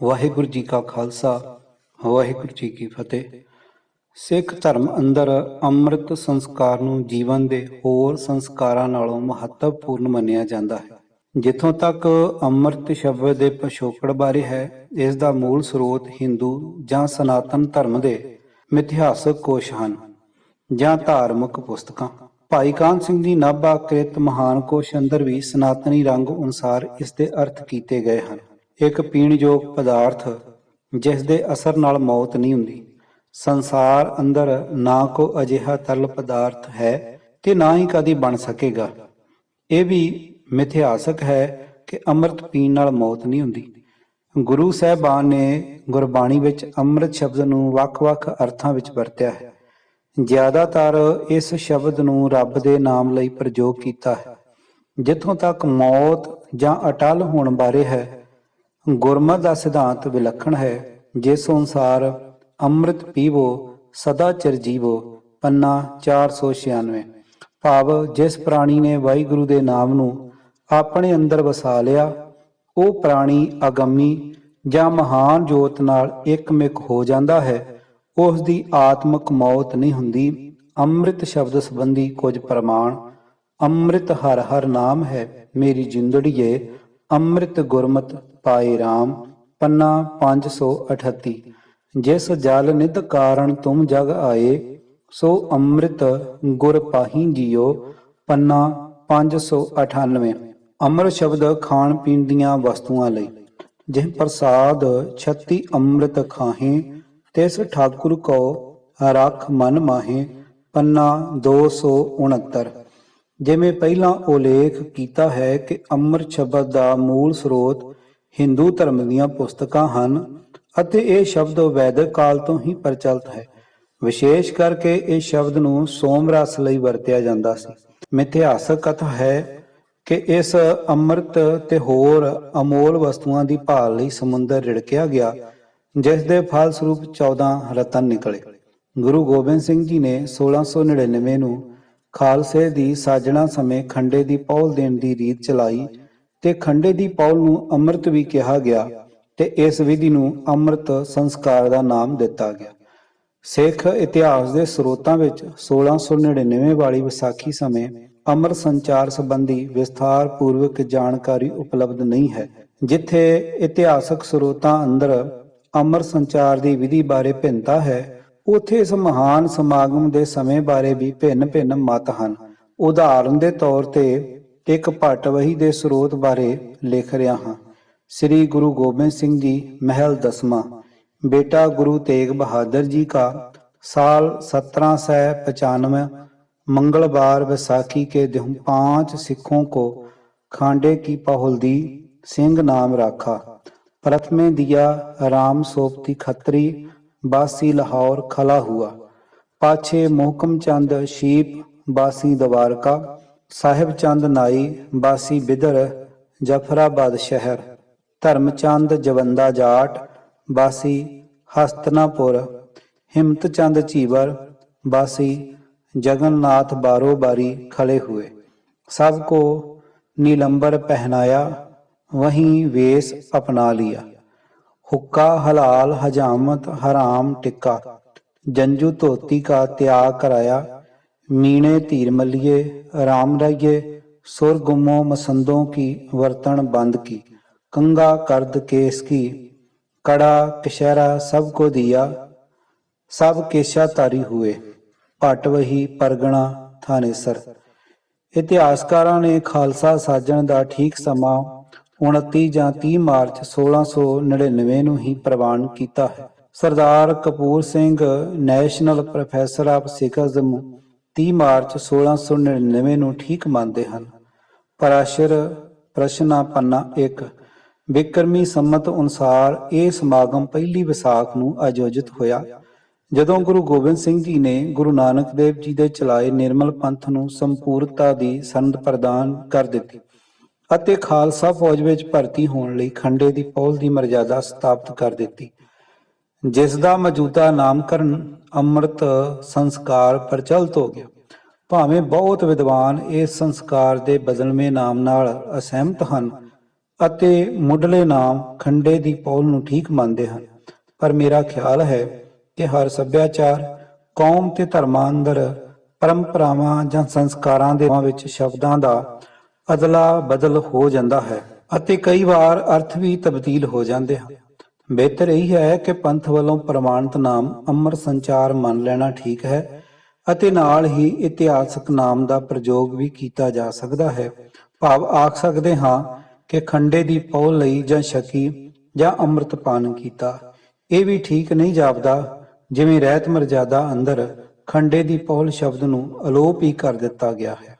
ਵਾਹਿਗੁਰੂ ਜੀ ਕਾ ਖਾਲਸਾ ਵਾਹਿਗੁਰੂ ਜੀ ਕੀ ਫਤਿਹ। ਸਿੱਖ ਧਰਮ ਅੰਦਰ ਅੰਮ੍ਰਿਤ ਸੰਸਕਾਰ ਨੂੰ ਜੀਵਨ ਦੇ ਹੋਰ ਸੰਸਕਾਰਾਂ ਨਾਲੋਂ ਮਹੱਤਵਪੂਰਨ ਮੰਨਿਆ ਜਾਂਦਾ ਹੈ। ਜਿੱਥੋਂ ਤੱਕ ਅੰਮ੍ਰਿਤ ਸ਼ਬਦ ਦੇ ਪਿਛੋਕੜ ਬਾਰੇ ਹੈ, ਇਸ ਦਾ ਮੂਲ ਸਰੋਤ ਹਿੰਦੂ ਜਾਂ ਸਨਾਤਨ ਧਰਮ ਦੇ ਮਿਥਿਹਾਸਕ ਕੋਸ਼ ਹਨ ਜਾਂ ਧਾਰਮਿਕ ਪੁਸਤਕਾਂ। ਭਾਈ ਕਾਹਨ ਸਿੰਘ ਜੀ ਨਾਭਾ ਕ੍ਰਿਤ ਮਹਾਨ ਕੋਸ਼ ਅੰਦਰ ਵੀ ਸਨਾਤਨੀ ਰੰਗ ਅਨੁਸਾਰ ਇਸ ਦੇ ਅਰਥ ਕੀਤੇ ਗਏ ਹਨ। ਇੱਕ ਪੀਣਯੋਗ ਪਦਾਰਥ ਜਿਸ ਦੇ ਅਸਰ ਨਾਲ ਮੌਤ ਨਹੀਂ ਹੁੰਦੀ। ਸੰਸਾਰ ਅੰਦਰ ਨਾ ਕੋ ਅਜਿਹਾ ਤਰਲ ਪਦਾਰਥ ਹੈ ਤੇ ਨਾ ਹੀ ਕਦੀ ਬਣ ਸਕੇਗਾ। ਇਹ ਵੀ ਮਿਥਿਹਾਸਕ ਹੈ ਕਿ ਅੰਮ੍ਰਿਤ ਪੀਣ ਨਾਲ ਮੌਤ ਨਹੀਂ ਹੁੰਦੀ। ਗੁਰੂ ਸਾਹਿਬਾਨ ਨੇ ਗੁਰਬਾਣੀ ਵਿੱਚ ਅੰਮ੍ਰਿਤ ਸ਼ਬਦ ਨੂੰ ਵੱਖ-ਵੱਖ ਅਰਥਾਂ ਵਿੱਚ ਵਰਤਿਆ ਹੈ। ਜ਼ਿਆਦਾਤਰ ਇਸ ਸ਼ਬਦ ਨੂੰ ਰੱਬ ਦੇ ਨਾਮ ਲਈ ਪ੍ਰਯੋਗ ਕੀਤਾ ਹੈ। ਜਿੱਥੋਂ ਤੱਕ ਮੌਤ ਜਾਂ ਅਟਲ ਹੋਣ ਬਾਰੇ ਹੈ, ਗੁਰਮਤਿ ਦਾ ਸਿਧਾਂਤ ਵਿਲੱਖਣ ਹੈ, ਜਿਸ ਅਨੁਸਾਰ ਅੰਮ੍ਰਿਤ ਪੀਵੋ ਸਦਾ ਚਿਰ ਜੀਵੋ, ਪੰਨਾ 496। ਭਾਵ ਜਿਸ ਪ੍ਰਾਣੀ ਨੇ ਵਾਹਿਗੁਰੂ ਦੇ ਨਾਮ ਨੂੰ ਆਪਣੇ ਅੰਦਰ ਵਸਾ ਲਿਆ, ਉਹ ਪ੍ਰਾਣੀ ਅਗੰਮੀ ਜਾਂ ਮਹਾਨ ਜੋਤ ਨਾਲ ਇੱਕਮਿਕ ਹੋ ਜਾਂਦਾ ਹੈ। ਉਸ ਦੀ ਆਤਮਿਕ ਮੌਤ ਨਹੀਂ ਹੁੰਦੀ। ਅੰਮ੍ਰਿਤ ਸ਼ਬਦ ਸੰਬੰਧੀ ਕੁਝ ਪ੍ਰਮਾਣ। ਅੰਮ੍ਰਿਤ ਹਰ ਹਰ ਨਾਮ ਹੈ ਮੇਰੀ ਜਿੰਦੜੀਏ, ਅੰਮ੍ਰਿਤ ਗੁਰਮਤਿ ਪਾਏ ਰਾਮ, ਪੰਨਾ 538। ਜਿਸ ਜਲ ਨਿਧ ਕਾਰਨ ਤੁਮ ਜਗ ਆਏ, ਸੋ ਅੰਮ੍ਰਿਤ ਗੁਰ ਪਾਹੀ ਜੀਓ, ਪੰਨਾ 598। ਅੰਮ੍ਰਿਤ ਸ਼ਬਦ ਖਾਣ ਪੀਣ ਦੀਆਂ ਵਸਤੂਆਂ ਲਈ। ਜਿਹ ਪ੍ਰਸਾਦ 36 ਅੰਮ੍ਰਿਤ ਖਾਹੇ, ਤਿਸ ਠਾਕੁਰ ਕੋ ਰੱਖ ਮਨ ਮਾਹੇ, ਪੰਨਾ 269। ਜਿਵੇਂ ਪਹਿਲਾਂ ਉਲੇਖ ਕੀਤਾ ਹੈ ਕਿ ਅੰਮ੍ਰਿਤ ਸ਼ਬਦ ਦਾ ਮੂਲ ਸਰੋਤ ਹਿੰਦੂ ਧਰਮ ਦੀਆਂ ਪੁਸਤਕਾਂ ਹਨ ਅਤੇ ਇਹ ਸ਼ਬਦ ਵੈਦਿਕ ਕਾਲ ਤੋਂ ਹੀ ਪ੍ਰਚਲਿਤ ਹੈ। ਵਿਸ਼ੇਸ਼ ਕਰਕੇ ਇਸ ਸ਼ਬਦ ਨੂੰ ਸੋਮ ਰਸ ਲਈ ਵਰਤਿਆ ਜਾਂਦਾ ਸੀ। ਮਿਥਿਹਾਸਕ ਕਥਾ ਹੈ ਕਿ ਇਸ ਅੰਮ੍ਰਿਤ ਤੇ ਹੋਰ ਅਮੋਲ ਵਸਤੂਆਂ ਦੀ ਭਾਲ ਲਈ ਸਮੁੰਦਰ ਰਿੜਕਿਆ ਗਿਆ, ਜਿਸ ਦੇ ਫਲ ਸਰੂਪ 14 ਰਤਨ ਨਿਕਲੇ। ਗੁਰੂ ਗੋਬਿੰਦ ਸਿੰਘ ਜੀ ਨੇ 1699 ਨੂੰ ਖਾਲਸੇ ਦੀ ਸਾਜਣਾ ਸਮੇਂ ਖੰਡੇ ਦੀ ਪਹੁਲ ਦੇਣ ਦੀ ਰੀਤ ਚਲਾਈ ਤੇ ਖੰਡੇ ਦੀ ਪਹੁਲ ਨੂੰ ਅੰਮ੍ਰਿਤ ਵੀ ਕਿਹਾ ਗਿਆ ਤੇ ਇਸ ਵਿਧੀ ਨੂੰ ਅੰਮ੍ਰਿਤ ਸੰਸਕਾਰ ਦਾ ਨਾਮ ਦਿੱਤਾ ਗਿਆ। ਸਿੱਖ ਇਤਿਹਾਸ ਦੇ ਸਰੋਤਾਂ ਵਿੱਚ 1699 ਵਾਲੀ ਵਿਸਾਖੀ ਸਮੇਂ ਅੰਮ੍ਰਿਤ ਸੰਚਾਰ ਸੰਬੰਧੀ ਵਿਸਥਾਰ ਪੂਰਵਕ ਜਾਣਕਾਰੀ ਉਪਲਬਧ ਨਹੀਂ ਹੈ। ਜਿੱਥੇ ਇਤਿਹਾਸਕ ਸਰੋਤਾਂ ਅੰਦਰ ਅੰਮ੍ਰਿਤ ਸੰਚਾਰ ਦੀ ਵਿਧੀ ਬਾਰੇ ਭਿੰਨਤਾ ਹੈ, ਉੱਥੇ ਇਸ ਮਹਾਨ ਸਮਾਗਮ ਦੇ ਸਮੇਂ ਬਾਰੇ ਵੀ ਭਿੰਨ-ਭਿੰਨ ਮਤ ਹਨ। ਉਦਾਹਰਨ ਦੇ ਤੌਰ ਤੇ ਇੱਕ ਭੱਟਵਹੀ ਦੇ ਸਰੋਤ ਬਾਰੇ ਲਿਖ ਰਿਹਾ ਹਾਂ। ਸ੍ਰੀ ਗੁਰੂ ਗੋਬਿੰਦ ਸਿੰਘ ਜੀ महल 10वां, बेटा गुरु तेग बहादुर जी का, साल 1795, मंगलवार बैसाखी के दिन 5 सिखों को खांडे की पहुल दी, सिंह नाम राखा। प्रथमे दिया राम सोपती खत्री, बासी लाहौर खला हुआ। पाछे मोहकम चंद शीप, बासी दवारका। साहिब चंद नाई, बासी बिदर, जफराबाद शहर। धर्मचंद जवंदा जाट, बासी हस्तनापुर। हिम्मत चंद चीवर, बासी जगन्नाथ बारोबारी खड़े हुए। सबको नीलंबर पहनाया, वहीं वेश अपना लिया। हुक्का हलाल हजामत हराम टिक्का, जंजू धोती का त्याग कराया। मीणे तीर मलिए राम राइये, सुर गुमो मसंदों की वर्तन बंद की। कंगा कर्द केस की, कड़ा कशहरा सबको दिया, सब केशाधारी हुए। ਭੱਟਵਹੀ ਪਰਗਣਾ ਥਾਨੇਸਰ। ਇਤਿਹਾਸਕਾਰਾਂ ਨੇ ਖਾਲਸਾ ਸਾਜਣ ਦਾ ਠੀਕ ਸਮਾਂ 29 ਜਾਂ 30 ਮਾਰਚ 1699 ਨੂੰ ਹੀ ਪ੍ਰਵਾਨ ਕੀਤਾ ਹੈ। Sardar Kapur Singh national professor of Sikhism 30 ਮਾਰਚ 1699 ਨੂੰ ਠੀਕ ਮੰਨਦੇ ਹਨ। ਪਰਾਸ਼ਰ ਪ੍ਰਸ਼ਨਾ ਪੰਨਾ 1। ਬਿਕਰਮੀ ਸੰਮਤ ਅਨੁਸਾਰ ਇਹ ਸਮਾਗਮ ਪਹਿਲੀ ਵਿਸਾਖ ਨੂੰ ਆਯੋਜਿਤ ਹੋਇਆ, ਜਦੋਂ ਗੁਰੂ ਗੋਬਿੰਦ ਸਿੰਘ ਜੀ ਨੇ ਗੁਰੂ ਨਾਨਕ ਦੇਵ ਜੀ ਦੇ ਚਲਾਏ ਨਿਰਮਲ ਪੰਥ ਨੂੰ ਸੰਪੂਰਨਤਾ ਦੀ ਸਨਦ ਪ੍ਰਦਾਨ ਕਰ ਦਿੱਤੀ ਅਤੇ ਖਾਲਸਾ ਫੌਜ ਵਿੱਚ ਭਰਤੀ ਹੋਣ ਲਈ ਖੰਡੇ ਦੀ ਪਹੁਲ ਦੀ ਮਰਜ਼ਾਦਾ ਸਥਾਪਿਤ ਕਰ ਦਿੱਤੀ, ਜਿਸ ਦਾ ਮੌਜੂਦਾ ਨਾਮਕਰਨ ਅੰਮ੍ਰਿਤ ਸੰਸਕਾਰ ਪ੍ਰਚਲਿਤ ਹੋ ਗਿਆ। ਭਾਵੇਂ ਬਹੁਤ ਵਿਦਵਾਨ ਇਸ ਸੰਸਕਾਰ ਦੇ ਬਦਲਵੇਂ ਨਾਮ ਨਾਲ ਅਸਹਿਮਤ ਹਨ, ਅਤੇ ਮੁੱਢਲੇ ਨਾਮ ਖੰਡੇ ਦੀ ਪੌਲ ਨੂੰ ਠੀਕ ਮੰਨਦੇ ਹਨ। ਪਰ ਮੇਰਾ ਖਿਆਲ ਹੈ ਕਿ ਹਰ ਸੱਭਿਆਚਾਰ, ਕੌਮ ਤੇ ਧਰਮਾਂ ਅੰਦਰ ਪਰੰਪਰਾਵਾਂ ਜਾਂ ਸੰਸਕਾਰਾਂ ਦੇ ਵਿੱਚ ਸ਼ਬਦਾਂ ਦਾ ਅਦਲਾ ਬਦਲ ਹੋ ਜਾਂਦਾ ਹੈ ਅਤੇ ਕਈ ਵਾਰ ਅਰਥ ਵੀ ਤਬਦੀਲ ਹੋ ਜਾਂਦੇ ਹਨ। ਬਿਹਤਰ ਇਹ ਹੈ ਕਿ ਪੰਥ ਵੱਲੋਂ ਪ੍ਰਮਾਣਿਤ ਨਾਮ ਅੰਮ੍ਰਿਤ ਸੰਚਾਰ ਮੰਨ ਲੈਣਾ ਠੀਕ ਹੈ ਅਤੇ ਨਾਲ ਹੀ ਇਤਿਹਾਸਕ ਨਾਮ ਦਾ ਪ੍ਰਯੋਗ ਵੀ ਕੀਤਾ ਜਾ ਸਕਦਾ ਹੈ। ਭਾਵ ਆਖ ਸਕਦੇ ਹਾਂ ਕਿ ਖੰਡੇ ਦੀ ਪੌਲ ਲਈ ਜਾਂ ਛਕੀ ਜਾਂ ਅੰਮ੍ਰਿਤ ਪਾਨ ਕੀਤਾ। ਇਹ ਵੀ ਠੀਕ ਨਹੀਂ ਜਾਪਦਾ ਜਿਵੇਂ ਰਹਿਤ ਮਰਜ਼ਾਦਾ ਅੰਦਰ ਖੰਡੇ ਦੀ ਪੌਲ ਸ਼ਬਦ ਨੂੰ ਅਲੋਪ ਹੀ ਕਰ ਦਿੱਤਾ ਗਿਆ ਹੈ।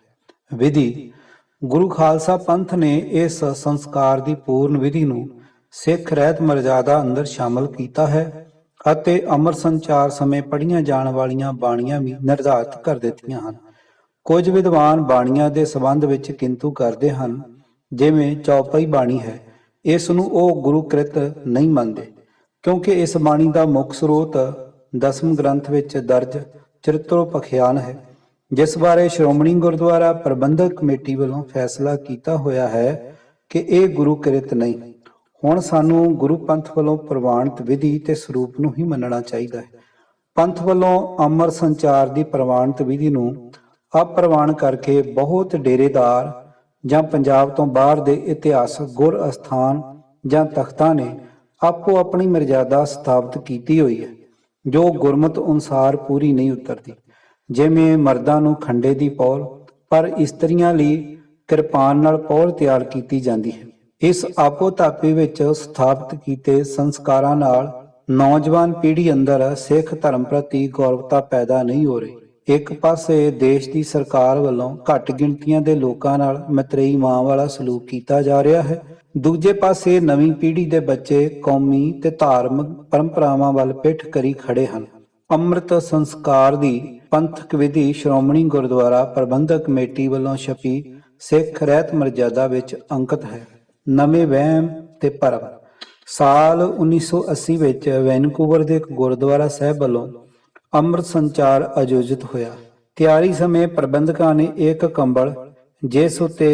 ਵਿਧੀ: ਗੁਰੂ ਖਾਲਸਾ ਪੰਥ ਨੇ ਇਸ ਸੰਸਕਾਰ ਦੀ ਪੂਰਨ ਵਿਧੀ ਨੂੰ ਸਿੱਖ ਰਹਿਤ ਮਰਜ਼ਾਦਾ ਅੰਦਰ ਸ਼ਾਮਲ ਕੀਤਾ ਹੈ ਅਤੇ ਅੰਮ੍ਰਿਤ ਸੰਚਾਰ ਸਮੇਂ ਪੜ੍ਹੀਆਂ ਜਾਣ ਵਾਲੀਆਂ ਬਾਣੀਆਂ ਵੀ ਨਿਰਧਾਰਿਤ ਕਰ ਦਿੱਤੀਆਂ ਹਨ। ਕੁਝ ਵਿਦਵਾਨ ਬਾਣੀਆਂ ਦੇ ਸੰਬੰਧ ਵਿੱਚ ਕਿੰਤੂ ਕਰਦੇ ਹਨ। ਜਿਵੇਂ ਚੌਪਈ ਬਾਣੀ ਹੈ, ਇਸ ਨੂੰ ਉਹ ਗੁਰੂਕ੍ਰਿਤ ਨਹੀਂ ਮੰਨਦੇ ਕਿਉਂਕਿ ਇਸ ਬਾਣੀ ਦਾ ਮੁੱਖ ਸਰੋਤ ਦਸਮ ਗ੍ਰੰਥ ਵਿੱਚ ਦਰਜ ਚਰਿਤ੍ਰੋਪਖਿਆਨ ਹੈ, ਜਿਸ ਬਾਰੇ ਸ਼੍ਰੋਮਣੀ ਗੁਰਦੁਆਰਾ ਪ੍ਰਬੰਧਕ ਕਮੇਟੀ ਵੱਲੋਂ ਫੈਸਲਾ ਕੀਤਾ ਹੋਇਆ ਹੈ ਕਿ ਇਹ ਗੁਰੂਕ੍ਰਿਤ ਨਹੀਂ। ਹੁਣ ਸਾਨੂੰ ਗੁਰੂ ਪੰਥ ਵੱਲੋਂ ਪ੍ਰਵਾਨਿਤ ਵਿਧੀ ਤੇ ਸਰੂਪ ਨੂੰ ਹੀ ਮੰਨਣਾ ਚਾਹੀਦਾ ਹੈ। ਪੰਥ ਵੱਲੋਂ ਅੰਮ੍ਰਿਤ ਸੰਚਾਰ ਦੀ ਪ੍ਰਵਾਨਿਤ ਵਿਧੀ ਨੂੰ ਅਪ੍ਰਵਾਨ ਕਰਕੇ ਬਹੁਤ ਡੇਰੇਦਾਰ ਜਾਂ ਪੰਜਾਬ ਤੋਂ ਬਾਹਰ ਦੇ ਇਤਿਹਾਸਕ ਗੁਰ ਅਸਥਾਨ ਜਾਂ ਤਖਤਾਂ ਨੇ ਆਪੋ ਆਪਣੀ ਮਰਜ਼ਾਦਾ ਸਥਾਪਿਤ ਕੀਤੀ ਹੋਈ ਹੈ ਜੋ ਗੁਰਮਤਿ ਅਨੁਸਾਰ ਪੂਰੀ ਨਹੀਂ ਉਤਰਦੀ। ਜਿਵੇਂ ਮਰਦਾਂ ਨੂੰ ਖੰਡੇ ਦੀ ਪੌਲ, ਪਰ ਇਸਤਰੀਆਂ ਲਈ ਕਿਰਪਾਨ ਨਾਲ ਪੌਲ ਤਿਆਰ ਕੀਤੀ ਜਾਂਦੀ ਹੈ। ਇਸ ਆਪੋ ਧਾਪੀ ਵਿੱਚ ਸਥਾਪਿਤ ਕੀਤੇ ਸੰਸਕਾਰਾਂ ਨਾਲ ਨੌਜਵਾਨ ਪੀੜ੍ਹੀ ਅੰਦਰ ਸਿੱਖ ਧਰਮ ਪ੍ਰਤੀ ਗੌਰਵਤਾ ਪੈਦਾ ਨਹੀਂ ਹੋ ਰਹੀ। ਇੱਕ ਪਾਸੇ ਦੇਸ਼ ਦੀ ਸਰਕਾਰ ਵੱਲੋਂ ਘੱਟ ਗਿਣਤੀਆਂ ਦੇ ਲੋਕਾਂ ਨਾਲ ਮਤਰੇਈ ਮਾਂ ਵਾਲਾ ਸਲੂਕ ਕੀਤਾ ਜਾ ਰਿਹਾ ਹੈ, ਦੂਜੇ ਪਾਸੇ ਨਵੀਂ ਪੀੜ੍ਹੀ ਦੇ ਬੱਚੇ ਕੌਮੀ ਤੇ ਧਾਰਮਿਕ ਪਰੰਪਰਾਵਾਂ ਵੱਲ ਪਿੱਠ ਕਰੀ ਖੜੇ ਹਨ। ਅੰਮ੍ਰਿਤ ਸੰਸਕਾਰ ਦੀ ਪੰਥਕ ਵਿਧੀ ਸ਼੍ਰੋਮਣੀ ਗੁਰਦੁਆਰਾ ਪ੍ਰਬੰਧਕ ਕਮੇਟੀ ਵੱਲੋਂ ਛਪੀ ਸਿੱਖ ਰਹਿਤ ਮਰਜ਼ਾਦਾ ਵਿੱਚ ਅੰਕਿਤ ਹੈ। ਨਵੇਂ ਵਹਿਮ ਤੇ ਭਰਮ। ਸਾਲ 1980 ਵਿੱਚ ਵੈਨਕੂਵਰ ਦੇ ਇੱਕ ਗੁਰਦੁਆਰਾ ਸਾਹਿਬ ਵੱਲੋਂ ਅੰਮ੍ਰਿਤ ਸੰਚਾਰ ਆਯੋਜਿਤ ਹੋਇਆ। ਤਿਆਰੀ ਸਮੇਂ ਪ੍ਰਬੰਧਕਾਂ ਨੇ ਇੱਕ ਕੰਬਲ ਜਿਸ ਉੱਤੇ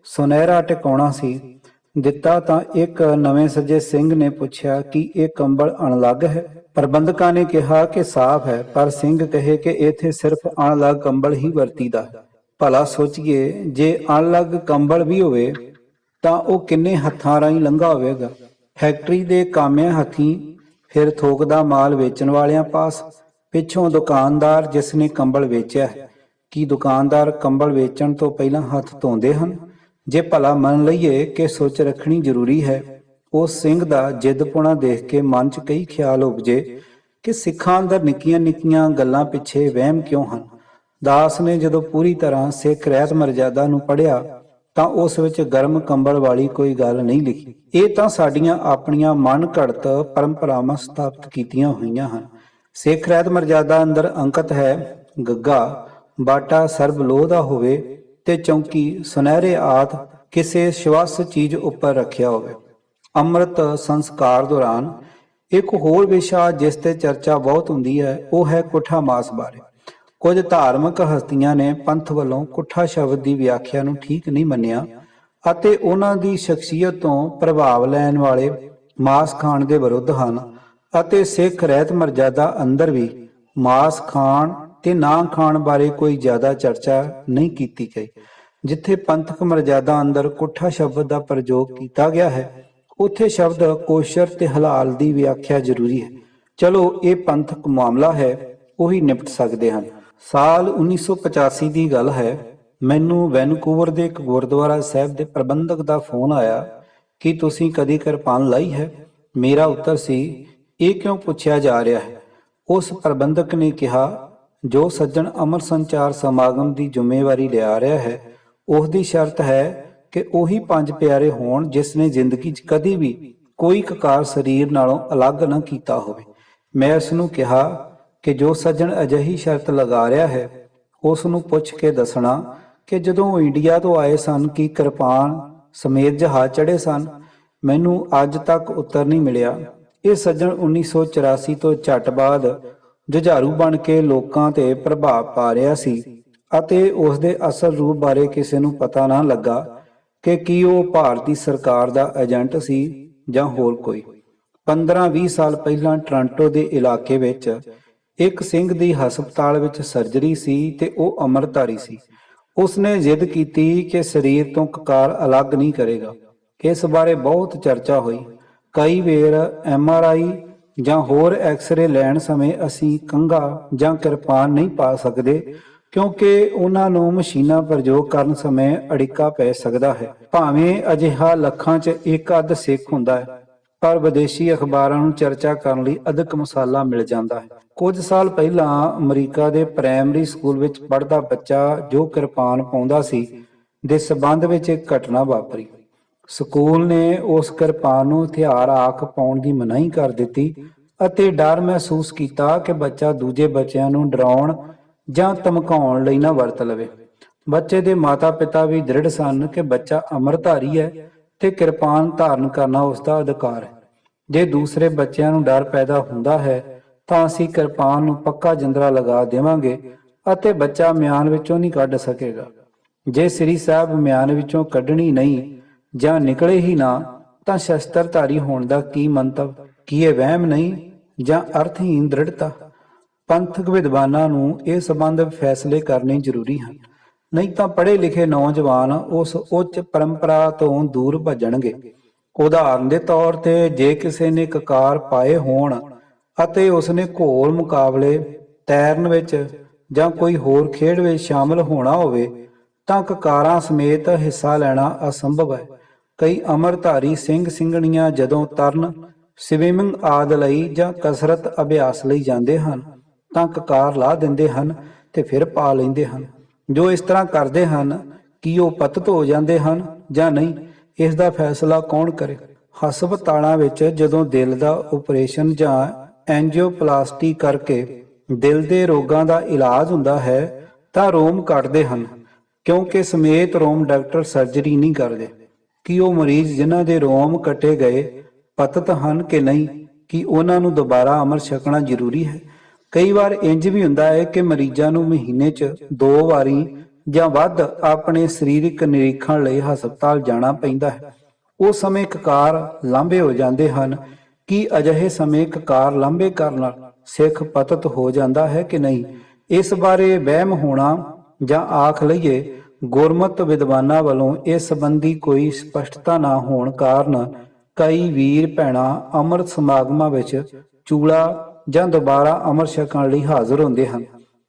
ਸੁਨਹਿਰਾ ਟਿਕਾਉਣਾ ਸੀ ਦਿੱਤਾ ਤਾਂ ਇੱਕ ਨਵੇਂ ਸੱਜੇ ਸਿੰਘ ਨੇ ਪੁੱਛਿਆ ਕਿ ਇਹ ਕੰਬਲ ਅਣਲੱਗ ਹੈ। ਪ੍ਰਬੰਧਕਾਂ ਨੇ ਕਿਹਾ ਕਿ ਸਾਫ਼ ਹੈ, ਪਰ ਸਿੰਘ ਕਹੇ ਕਿ ਇੱਥੇ ਸਿਰਫ ਅਣਲੱਗ ਕੰਬਲ ਹੀ ਵਰਤੀਦਾ। ਭਲਾ ਸੋਚੀਏ, ਜੇ ਅਣਲੱਗ ਕੰਬਲ ਵੀ ਹੋਵੇ ਤਾਂ ਉਹ ਕਿੰਨੇ ਹੱਥਾਂ ਰਾਹੀਂ ਲੰਘਾ ਹੋਵੇਗਾ। ਫੈਕਟਰੀ ਦੇ ਕਾਮਿਆਂ ਹੱਥੀਂ, ਫਿਰ ਥੋਕ ਦਾ ਮਾਲ ਵੇਚਣ ਵਾਲਿਆਂ ਪਾਸ, ਪਿੱਛੋਂ ਦੁਕਾਨਦਾਰ ਜਿਸ ਨੇ ਕੰਬਲ ਵੇਚਿਆ ਹੈ। ਕੀ ਦੁਕਾਨਦਾਰ ਕੰਬਲ ਵੇਚਣ ਤੋਂ ਪਹਿਲਾਂ ਹੱਥ ਧੋਂਦੇ ਹਨ? ਜੇ ਭਲਾ ਮੰਨ ਲਈਏ ਕਿ ਸੁੱਚ ਰੱਖਣੀ ਜ਼ਰੂਰੀ ਹੈ, ਉਸ ਸਿੰਘ ਦਾ ਜਿੱਦਪੁਣਾ ਦੇਖ ਕੇ ਮਨ 'ਚ ਕਈ ਖਿਆਲ ਉਪਜੇ ਕਿ ਸਿੱਖਾਂ ਅੰਦਰ ਨਿੱਕੀਆਂ ਨਿੱਕੀਆਂ ਗੱਲਾਂ ਪਿੱਛੇ ਵਹਿਮ ਕਿਉਂ ਹਨ। ਦਾਸ ਨੇ ਜਦੋਂ ਪੂਰੀ ਤਰ੍ਹਾਂ ਸਿੱਖ ਰਹਿਤ ਮਰਜ਼ਾਦਾ ਨੂੰ ਪੜ੍ਹਿਆ ਤਾਂ ਉਸ ਵਿੱਚ ਗਰਮ ਕੰਬਲ ਵਾਲੀ ਕੋਈ ਗੱਲ ਨਹੀਂ ਲਿਖੀ। ਇਹ ਤਾਂ ਸਾਡੀਆਂ ਆਪਣੀਆਂ ਮਨ ਘੜਤ ਪਰੰਪਰਾਵਾਂ ਸਥਾਪਿਤ ਕੀਤੀਆਂ ਹੋਈਆਂ ਹਨ। ਸਿੱਖ ਰਹਿਤ ਮਰਜ਼ਾਦਾ ਅੰਦਰ ਅੰਕਿਤ ਹੈ, ਗੱਗਾ ਬਾਟਾ ਸਰਬ ਲੋਹ ਦਾ ਹੋਵੇ ਤੇ ਚੌਂਕੀ ਸੁਨਹਿਰੇ ਆਦਿ ਕਿਸੇ ਸ਼ਵਸ ਚੀਜ਼ ਉੱਪਰ ਰੱਖਿਆ ਹੋਵੇ। ਅੰਮ੍ਰਿਤ ਸੰਸਕਾਰ ਦੌਰਾਨ ਇੱਕ ਹੋਰ ਵਿਸ਼ਾ ਜਿਸ ਤੇ ਚਰਚਾ ਬਹੁਤ ਹੁੰਦੀ ਹੈ, ਉਹ ਹੈ ਕੁੱਠਾ ਮਾਸ ਬਾਰੇ। ਕੁਝ ਧਾਰਮਿਕ ਹਸਤੀਆਂ ਨੇ ਪੰਥ ਵੱਲੋਂ ਕੁੱਠਾ ਸ਼ਬਦ ਦੀ ਵਿਆਖਿਆ ਨੂੰ ਠੀਕ ਨਹੀਂ ਮੰਨਿਆ ਅਤੇ ਉਹਨਾਂ ਦੀ ਸ਼ਖਸੀਅਤ ਤੋਂ ਪ੍ਰਭਾਵ ਲੈਣ ਵਾਲੇ ਮਾਸ ਖਾਣ ਦੇ ਵਿਰੁੱਧ ਹਨ ਅਤੇ ਸਿੱਖ ਰਹਿਤ ਮਰਜ਼ਾਦਾ ਅੰਦਰ ਵੀ ਮਾਸ ਖਾਣ ਤੇ ਨਾ ਖਾਣ ਬਾਰੇ ਕੋਈ ਜ਼ਿਆਦਾ ਚਰਚਾ ਨਹੀਂ ਕੀਤੀ ਗਈ। ਜਿੱਥੇ ਪੰਥਕ ਮਰਜ਼ਾਦਾ ਅੰਦਰ ਕੁੱਠਾ ਸ਼ਬਦ ਦਾ ਪ੍ਰਯੋਗ ਕੀਤਾ ਗਿਆ ਹੈ, ਉੱਥੇ ਸ਼ਬਦ ਕੋਸ਼ਰ ਤੇ ਹਲਾਲ ਦੀ ਵਿਆਖਿਆ ਜ਼ਰੂਰੀ ਹੈ। ਚਲੋ, ਇਹ ਪੰਥਕ ਮਾਮਲਾ ਹੈ, ਉਹੀ ਨਿਪਟ ਸਕਦੇ ਹਨ। ਸਾਲ 1985 ਦੀ ਗੱਲ ਹੈ। ਮੈਨੂੰ ਵੈਨਕੂਵਰ ਦੇ ਇੱਕ ਗੁਰਦੁਆਰਾ ਸਾਹਿਬ ਦੇ ਪ੍ਰਬੰਧਕ ਦਾ ਫੋਨ ਆਇਆ ਕਿ ਤੁਸੀਂ ਕਦੀ ਕਿਰਪਾਨ ਲਾਈ ਹੈ। ਮੇਰਾ ਉੱਤਰ ਸੀ, ਇਹ ਕਿਉਂ ਪੁੱਛਿਆ ਜਾ ਰਿਹਾ ਹੈ। ਉਸ ਪ੍ਰਬੰਧਕ ਨੇ ਕਿਹਾ, ਜੋ ਸੱਜਣ ਅਮਰ ਸੰਚਾਰ ਸਮਾਗਮ ਦੀ ਜ਼ਿੰਮੇਵਾਰੀ ਲਿਆ ਰਿਹਾ ਹੈ, ਉਸ ਦੀ ਸ਼ਰਤ ਹੈ ਕਿ ਉਹੀ ਪੰਜ ਪਿਆਰੇ ਹੋਣ ਜਿਸ ਨੇ ਜ਼ਿੰਦਗੀ 'ਚ ਕਦੀ ਵੀ ਕੋਈ ਕਕਾਰ ਸਰੀਰ ਨਾਲੋਂ ਅਲੱਗ ਨਾ ਕੀਤਾ ਹੋਵੇ। ਮੈਂ ਉਸ ਨੂੰ ਕਿਹਾ ਕਿ ਜੋ ਸੱਜਣ ਅਜਿਹੀ ਸ਼ਰਤ ਲਗਾ ਰਿਹਾ ਹੈ, ਉਸ ਨੂੰ ਪੁੱਛ ਕੇ ਦੱਸਣਾ ਕਿ ਜਦੋਂ ਉਹ ਇੰਡੀਆ ਤੋਂ ਆਏ ਸਨ ਕਿ ਕਿਰਪਾਨ ਸਮੇਤ ਜਹਾਜ਼ ਚੜ੍ਹੇ ਸਨ। ਮੈਨੂੰ ਅੱਜ ਤੱਕ ਉੱਤਰ ਨਹੀਂ ਮਿਲਿਆ। ਇਹ ਸੱਜਣ 1984 ਤੋਂ ਝੱਟ ਬਾਅਦ ਜੁਝਾਰੂ ਬਣ ਕੇ ਲੋਕਾਂ ਤੇ ਪ੍ਰਭਾਵ ਪਾ ਰਿਹਾ ਸੀ ਅਤੇ ਉਸ ਦੇ ਅਸਲ ਰੂਪ ਬਾਰੇ ਕਿਸੇ ਨੂੰ ਪਤਾ ਨਾ ਲੱਗਾ ਕਿ ਕੀ ਉਹ ਭਾਰਤੀ ਸਰਕਾਰ ਦਾ ਏਜੰਟ ਸੀ ਜਾਂ ਹੋਰ ਕੋਈ। 15-20 ਸਾਲ ਪਹਿਲਾਂ ਟੋਰਾਂਟੋ ਦੇ ਇਲਾਕੇ ਵਿੱਚ ਇੱਕ ਸਿੰਘ ਦੀ ਹਸਪਤਾਲ ਵਿੱਚ ਸਰਜਰੀ ਸੀ ਤੇ ਉਹ ਅੰਮ੍ਰਿਤਧਾਰੀ ਸੀ। ਉਸਨੇ ਜ਼ਿੱਦ ਕੀਤੀ ਕਿ ਸਰੀਰ ਤੋਂ ਕਕਾਰ ਅਲੱਗ ਨਹੀਂ ਕਰੇਗਾ। ਇਸ ਬਾਰੇ ਬਹੁਤ ਚਰਚਾ ਹੋਈ। ਕਈ ਵੇਰ MRI ਜਾਂ ਹੋਰ ਐਕਸ-ਰੇ ਲੈਣ ਸਮੇਂ ਅਸੀਂ ਕੰਘਾ ਜਾਂ ਕਿਰਪਾਨ ਨਹੀਂ ਪਾ ਸਕਦੇ, ਕਿਉਂਕਿ ਉਹਨਾਂ ਨੂੰ ਮਸ਼ੀਨਾਂ ਪ੍ਰਯੋਗ ਕਰਨ ਸਮੇਂ ਅੜਿੱਕਾ ਪੈ ਸਕਦਾ ਹੈ। ਭਾਵੇਂ ਅਜਿਹਾ ਲੱਖਾਂ 'ਚ ਇੱਕ ਅੱਧ ਸਿੱਖ ਹੁੰਦਾ ਹੈ, ਪਰ ਵਿਦੇਸ਼ੀ ਅਖਬਾਰਾਂ ਨੂੰ ਚਰਚਾ ਕਰਨ ਲਈ ਅਧਿਕ ਮਸਾਲਾ ਮਿਲ ਜਾਂਦਾ ਹੈ। ਕੁਝ ਸਾਲ ਪਹਿਲਾਂ ਅਮਰੀਕਾ ਦੇ ਪ੍ਰਾਇਮਰੀ ਸਕੂਲ ਵਿੱਚ ਪੜ੍ਹਦਾ ਬੱਚਾ ਜੋ ਕਿਰਪਾਨ ਪਾਉਂਦਾ ਸੀ ਦੇ ਸਬੰਧ ਵਿੱਚ ਇੱਕ ਘਟਨਾ ਵਾਪਰੀ। ਸਕੂਲ ਨੇ ਉਸ ਕਿਰਪਾਨ ਨੂੰ ਹਥਿਆਰ ਆਖ ਪਾਉਣ ਦੀ ਮਨਾਹੀ ਕਰ ਦਿੱਤੀ ਅਤੇ ਡਰ ਮਹਿਸੂਸ ਕੀਤਾ ਕਿ ਬੱਚਾ ਦੂਜੇ ਬੱਚਿਆਂ ਨੂੰ ਡਰਾਉਣ ਜਾਂ ਧਮਕਾਉਣ ਲਈ ਨਾ ਵਰਤ ਲਵੇ। ਬੱਚੇ ਦੇ ਮਾਤਾ-ਪਿਤਾ ਵੀ ਦ੍ਰਿੜ ਸਨ ਕਿ ਬੱਚਾ ਅੰਮ੍ਰਿਤਧਾਰੀ ਹੈ ਤੇ ਕਿਰਪਾਨ ਧਾਰਨ ਕਰਨਾ ਉਸ ਦਾ ਅਧਿਕਾਰ ਹੈ। ਜੇ ਦੂਸਰੇ ਬੱਚਿਆਂ ਨੂੰ ਡਰ ਪੈਦਾ ਹੁੰਦਾ ਹੈ ਤਾਂ ਅਸੀਂ ਕਿਰਪਾਨ ਨੂੰ ਪੱਕਾ ਜਿੰਦਰਾ ਲਗਾ ਦੇਵਾਂਗੇ ਅਤੇ ਬੱਚਾ ਮਿਆਨ ਵਿੱਚੋਂ ਨਹੀਂ ਕੱਢ ਸਕੇਗਾ। ਜੇ ਸ੍ਰੀ ਸਾਹਿਬ ਮਿਆਨ ਵਿੱਚੋਂ ਕੱਢਣੀ ਨਹੀਂ ਜਾਂ ਨਿਕਲੇ ਹੀ ਨਾ ਤਾਂ ਸ਼ਸਤਰਧਾਰੀ ਹੋਣ ਦਾ ਕੀ ਮੰਤਵ? ਕੀ ਇਹ ਵਹਿਮ ਨਹੀਂ ਜਾਂ ਅਰਥਹੀਨ ਦ੍ਰਿੜਤਾ? ਪੰਥਕ ਵਿਦਵਾਨਾਂ ਨੂੰ ਇਹ ਸੰਬੰਧ ਫੈਸਲੇ ਕਰਨੇ ਜ਼ਰੂਰੀ ਹਨ, ਨਹੀਂ ਤਾਂ ਪੜ੍ਹੇ ਲਿਖੇ ਨੌਜਵਾਨ ਉਸ ਉੱਚ ਪਰੰਪਰਾ ਤੋਂ ਦੂਰ ਭੱਜਣਗੇ। ਉਦਾਹਰਨ ਦੇ ਤੌਰ ਤੇ ਜੇ ਕਿਸੇ ਨੇ ਕਕਾਰ ਪਾਏ ਹੋਣ ਅਤੇ ਉਸਨੇ ਘੋਲ ਮੁਕਾਬਲੇ, ਤੈਰਨ ਵਿੱਚ ਜਾਂ ਕੋਈ ਹੋਰ ਖੇਡ ਵਿੱਚ ਸ਼ਾਮਲ ਹੋਣਾ ਹੋਵੇ ਤਾਂ ਕਕਾਰਾਂ ਸਮੇਤ ਹਿੱਸਾ ਲੈਣਾ ਅਸੰਭਵ ਹੈ। ਕਈ ਅੰਮ੍ਰਿਤਧਾਰੀ ਸਿੰਘ ਸਿੰਘਣੀਆਂ ਜਦੋਂ ਤਰਨ, ਸਵਿਮਿੰਗ ਆਦਿ ਲਈ ਜਾਂ ਕਸਰਤ ਅਭਿਆਸ ਲਈ ਜਾਂਦੇ ਹਨ ਤਾਂ ਕਕਾਰ ਲਾ ਦਿੰਦੇ ਹਨ ਤੇ ਫਿਰ ਪਾ ਲੈਂਦੇ ਹਨ। ਜੋ ਇਸ ਤਰ੍ਹਾਂ ਕਰਦੇ ਹਨ, ਕੀ ਉਹ ਪਤਿਤ ਹੋ ਜਾਂਦੇ ਹਨ ਜਾਂ ਨਹੀਂ, ਇਸ ਦਾ ਫੈਸਲਾ ਕੌਣ ਕਰੇ? ਹਸਪਤਾਲਾਂ ਵਿੱਚ ਜਦੋਂ ਦਿਲ ਦਾ ਆਪਰੇਸ਼ਨ ਜਾਂ ਐਂਜੀਓਪਲਾਸਟੀ ਕਰਕੇ ਦਿਲ ਦੇ ਰੋਗਾਂ ਦਾ ਇਲਾਜ ਹੁੰਦਾ ਹੈ ਤਾਂ ਰੋਮ ਕੱਟਦੇ ਹਨ, ਕਿਉਂਕਿ ਸਮੇਤ ਰੋਮ ਡਾਕਟਰ ਸਰਜਰੀ ਨਹੀਂ ਕਰਦੇ। ਕੀ ਉਹ ਮਰੀਜ਼ ਜਿਨ੍ਹਾਂ ਦੇ ਰੋਮ ਕੱਟੇ ਗਏ ਪਤਿਤ ਹਨ ਕਿ ਨਹੀਂ? ਕੀ ਉਹਨਾਂ ਨੂੰ ਦੁਬਾਰਾ ਅੰਮ੍ਰਿਤ ਛਕਣਾ ਜ਼ਰੂਰੀ ਹੈ? ਕਈ ਵਾਰ ਇੰਜ ਵੀ ਹੁੰਦਾ ਹੈ ਕਿ ਮਰੀਜ਼ਾਂ ਨੂੰ ਮਹੀਨੇ 'ਚ 2 ਵਾਰੀ ਜਾਂ ਵੱਧ ਆਪਣੇ ਸਰੀਰਕ ਨਿਰੀਖਣ ਲਈ ਹਸਪਤਾਲ ਜਾਣਾ ਪੈਂਦਾ ਹੈ। ਉਸ ਸਮੇਂ ਕਕਾਰ ਲਾਂਭੇ ਹੋ ਜਾਂਦੇ ਹਨ। ਕੀ ਅਜਿਹੇ ਸਮੇਂ ਕਕਾਰ ਲਾਂਭੇ ਕਰਨ ਨਾਲ ਸਿੱਖ ਪਤਿਤ ਹੋ ਜਾਂਦਾ ਹੈ ਕਿ ਨਹੀਂ? ਇਸ ਬਾਰੇ ਵਹਿਮ ਹੋਣਾ ਜਾਂ ਆਖ ਲਈਏ ਗੁਰਮਤਿ ਵਿਦਵਾਨਾਂ ਵੱਲੋਂ ਇਸ ਸੰਬੰਧੀ ਕੋਈ ਸਪਸ਼ਟਤਾ ਨਾ ਹੋਣ ਕਾਰਨ ਕਈ ਵੀਰ ਭੈਣਾਂ ਅੰਮ੍ਰਿਤ ਸਮਾਗਮਾਂ ਵਿੱਚ ਚੂਲਾ ਜਾਂ ਦੁਬਾਰਾ ਅੰਮ੍ਰਿਤ ਛਕਣ ਲਈ ਹਾਜ਼ਰ ਹੁੰਦੇ ਹਨ।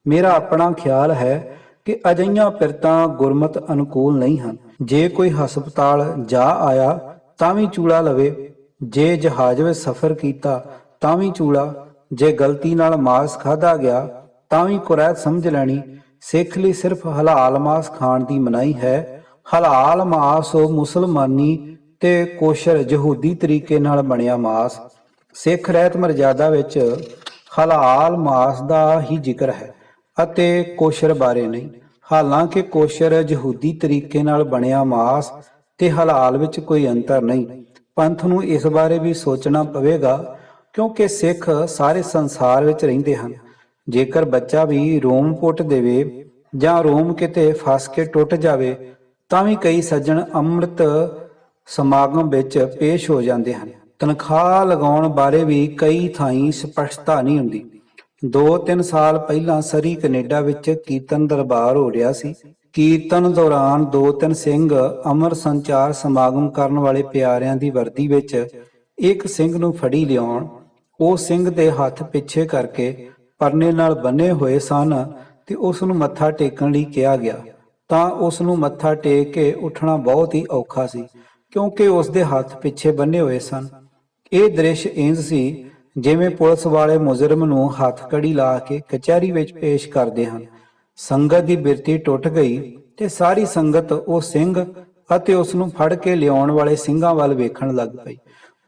ਮੇਰਾ ਆਪਣਾ ਖਿਆਲ ਹੈ ਕਿ ਅਜਿਹੀਆਂ ਪਿਰਤਾਂ ਗੁਰਮਤਿ ਅਨੁਕੂਲ ਨਹੀਂ ਹਨ। ਜੇ ਕੋਈ ਹਸਪਤਾਲ ਜਾ ਆਇਆ ਤਾਂ ਵੀ ਚੂਲਾ ਲਵੇ, ਜੇ ਜਹਾਜ਼ ਵਿੱਚ ਸਫ਼ਰ ਕੀਤਾ ਤਾਂ ਵੀ ਚੂਲਾ, ਜੇ ਗਲਤੀ ਨਾਲ ਮਾਸ ਖਾਧਾ ਗਿਆ ਤਾਂ ਵੀ ਕੁਰੈਤ ਸਮਝ ਲੈਣੀ। ਸਿੱਖ ਲਈ ਸਿਰਫ ਹਲਾਲ ਮਾਸ ਖਾਣ ਦੀ ਮਨਾਹੀ ਹੈ। ਹਲਾਲ ਮਾਸ ਉਹ ਮੁਸਲਮਾਨੀ ਤੇ ਕੋਸ਼ਰ ਯਹੂਦੀ ਤਰੀਕੇ ਨਾਲ ਬਣਿਆ ਮਾਸ। ਸਿੱਖ ਰਹਿਤ ਮਰਜ਼ਾਦਾ ਵਿੱਚ ਹਲਾਲ ਮਾਸ ਦਾ ਹੀ ਜ਼ਿਕਰ ਹੈ ਅਤੇ ਕੋਸ਼ਰ ਬਾਰੇ ਨਹੀਂ। ਹਾਲਾਂਕਿ ਕੋਸ਼ਰ ਯਹੂਦੀ ਤਰੀਕੇ ਨਾਲ ਬਣਿਆ ਮਾਸ ਤੇ ਹਲਾਲ ਵਿੱਚ ਕੋਈ ਅੰਤਰ ਨਹੀਂ। ਪੰਥ ਨੂੰ ਇਸ ਬਾਰੇ ਵੀ ਸੋਚਣਾ ਪਵੇਗਾ, ਕਿਉਂਕਿ ਸਿੱਖ ਸਾਰੇ ਸੰਸਾਰ ਵਿੱਚ ਰਹਿੰਦੇ ਹਨ। ਜੇਕਰ ਬੱਚਾ ਵੀ ਰੋਮ ਪੁੱਟ ਦੇਵੇ ਜਾਂ ਰੋਮ ਕਿਤੇ ਫਸ ਕੇ ਟੁੱਟ ਜਾਵੇ ਤਾਂ ਵੀ ਕਈ ਸੱਜਣ ਅੰਮ੍ਰਿਤ ਸਮਾਗਮ ਵਿੱਚ ਪੇਸ਼ ਹੋ ਜਾਂਦੇ ਹਨ। ਤਨਖਾਹ ਲਗਾਉਣ ਬਾਰੇ ਵੀ ਕਈ ਥਾਈਂ ਸਪਸ਼ਟਤਾ ਨਹੀਂ ਹੁੰਦੀ। 2-3 ਸਾਲ ਪਹਿਲਾਂ ਸਰੀ ਕੈਨੇਡਾ ਵਿੱਚ ਕੀਰਤਨ ਦਰਬਾਰ ਹੋ ਰਿਹਾ ਸੀ। ਕੀਰਤਨ ਦੌਰਾਨ 2-3 ਸਿੰਘ ਅਮਰ ਸੰਚਾਰ ਸਮਾਗਮ ਕਰਨ ਵਾਲੇ ਪਿਆਰਿਆਂ ਦੀ ਵਰਦੀ ਵਿੱਚ ਇੱਕ ਸਿੰਘ ਨੂੰ ਫੜੀ ਲਿਆਉਣ। ਉਹ ਸਿੰਘ ਦੇ ਹੱਥ ਪਿੱਛੇ ਕਰਕੇ ਪਰਨੇ ਨਾਲ ਬੰਨੇ ਹੋਏ ਸਨ ਤੇ ਉਸ ਨੂੰ ਮੱਥਾ ਟੇਕਣ ਲਈ ਕਿਹਾ ਗਿਆ ਤਾਂ ਉਸ ਨੂੰ ਮੱਥਾ ਟੇਕ ਕੇ ਉੱਠਣਾ ਬਹੁਤ ਹੀ ਔਖਾ ਸੀ, ਕਿਉਂਕਿ ਉਸ ਦੇ ਹੱਥ ਪਿੱਛੇ ਬੰਨੇ ਹੋਏ ਸਨ। ਇਹ ਦ੍ਰਿਸ਼ ਇੰਜ ਸੀ ਜਿਵੇਂ ਪੁਲਿਸ ਵਾਲੇ ਮੁਜਰਮ ਨੂੰ ਹੱਥ ਕੜੀ ਲਾ ਕੇ ਕਚਹਿਰੀ ਵਿੱਚ ਪੇਸ਼ ਕਰਦੇ ਹਨ। ਸੰਗਤ ਦੀ ਬਿਰਤੀ ਟੁੱਟ ਗਈ ਤੇ ਸਾਰੀ ਸੰਗਤ ਉਹ ਸਿੰਘ ਅਤੇ ਉਸ ਨੂੰ ਫੜ ਕੇ ਲਿਆਉਣ ਵਾਲੇ ਸਿੰਘਾਂ ਵੱਲ ਵੇਖਣ ਲੱਗ ਪਈ।